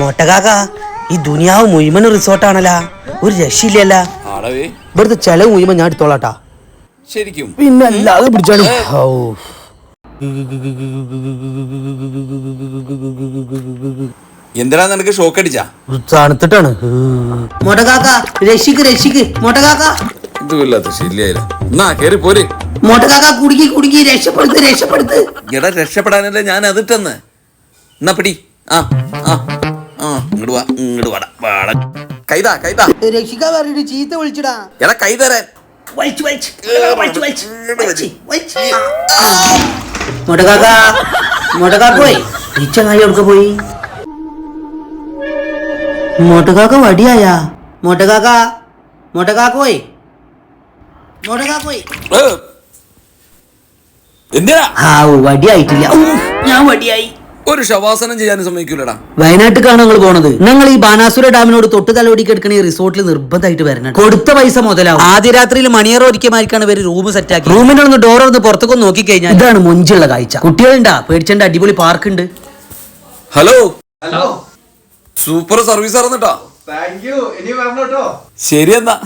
മൊട്ടകാക്ക ഈ ദുനിയാവ് മുഴുവൻ റിസോർട്ടാണല്ലോ, ഒരു രക്ഷയില്ലല്ല. ഇവിടുത്തെ ചെലവ് മുഴുവൻ ഞാൻ എടുത്തോളാട്ടാ. ശരിക്കും പിന്നെ അല്ലാതെ പിടിച്ചാലും എന്തിനാ നിനക്ക് ഷോക്ക് അടിച്ചാ? തണുത്തിട്ടാണ്. മൊട്ടകാക്ക രക്ഷിക്ക് രക്ഷിക്ക് മൊട്ടകാക്ക. ഇതുമില്ലാത്ത ശരിയായില്ല. എന്നാ കേറി പോര്. മൊട്ടകാക്ക കുടുങ്ങി കുടുങ്ങി, രക്ഷപ്പെടുത്ത് രക്ഷപ്പെടുത്ത്. എടാ രക്ഷപ്പെടാനല്ലേ ഞാൻ അതിട്ടെന്ന്. എന്നാ പിടി. ആ ആ ആ ഇങ്ങോട്ട് വാ, ഇങ്ങോട്ട് വാടാ വാടാ. കൈതാ കൈതാ. രക്ഷിക്കാൻ പറഞ്ഞിട്ട് ചീത്ത വിളിച്ചിടാ. എടാ കൈ തരാൻ. മൊട്ടകാക്ക മൊട്ടകാക്ക പോയി. ഈ ചങ്ങായി എവിടെ പോയി? മൊട്ടകാക്ക വടിയായ. മൊട്ടകാക്ക മൊട്ടകാക്ക പോയി. മൊട്ടകാക്ക പോയി. എന്തിനാ? വടിയായിട്ടില്ല. ഞാൻ വടിയായി. ഒരു ശവാസനം ചെയ്യാനും സമ്മതിക്കൂലടാ. വയനാട്ടിലാണ് നിങ്ങൾ പോണത്. നിങ്ങൾ ഈ ബാനാസുര ഡാമിനോട് തൊട്ട് തലോടിക്ക് എടുക്കണ ഈ റിസോർട്ടിൽ നിർബന്ധമായിട്ട് വരണം. കൊടുത്ത പൈസ മുതലാവും. ആദ്യ രാത്രിയിൽ മണിയറ ഒരിക്കമായിരിക്കാണ് ഇവര് റൂം സെറ്റ് ആക്കി. റൂമിന്റെ ഒന്ന് ഡോർ ഒന്ന് പുറത്തേക്ക് നോക്കി കഴിഞ്ഞാൽ ഇതാണ് മൊഞ്ചുള്ള കാഴ്ച. കുട്ടികളുണ്ടാ പേടിച്ചേണ്ട, അടിപൊളി പാർക്ക് ഉണ്ട്. ഹലോ ഹലോ, സൂപ്പർ സർവീസ് ആയിരുന്നട്ടോ. Thank you. ഇനി വരണോട്ടോ. ശരി എന്നാ.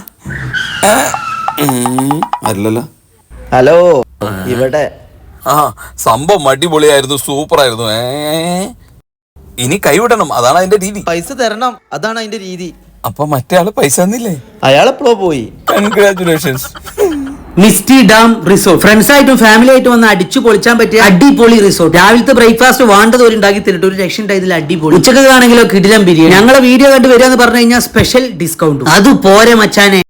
അല്ലല്ലോ. ഹലോ, ഇവിടെ ആ സംഭവം അടിപൊളിയായിരുന്നു, സൂപ്പർ ആയിരുന്നു. ഇനി കൈവിടണം, അതാണ് അതിന്റെ രീതി. പൈസ തരണം, അതാണ് അതിന്റെ രീതി. അപ്പൊ മറ്റേ ആള് പൈസ തന്നില്ലേ? അയാളെപ്പോഴോ പോയി. Congratulations. Misty dam resort friends ആയിട്ടും ഫാമിലി ആയിട്ടും വന്ന് അടിച്ചു പൊളിച്ചാൻ പറ്റിയ അടിപൊളി റിസോർട്ട്. രാവിലത്തെ ബ്രേക്ക്ഫാസ്റ്റ് വേണ്ടത് ഒരു ഉണ്ടാക്കി തന്നിട്ട് ഒരു രക്ഷ ഉണ്ടായതിൽ അടിപൊളി. ഉച്ചക്ക് ആണെങ്കിലോ കിടിലം ബിരിയാണി. ഞങ്ങളെ വീഡിയോ കണ്ട് വരിക എന്ന് പറഞ്ഞു കഴിഞ്ഞാൽ സ്പെഷ്യൽ ഡിസ്കൗണ്ട്. അത് പോരെ മച്ചാനെ.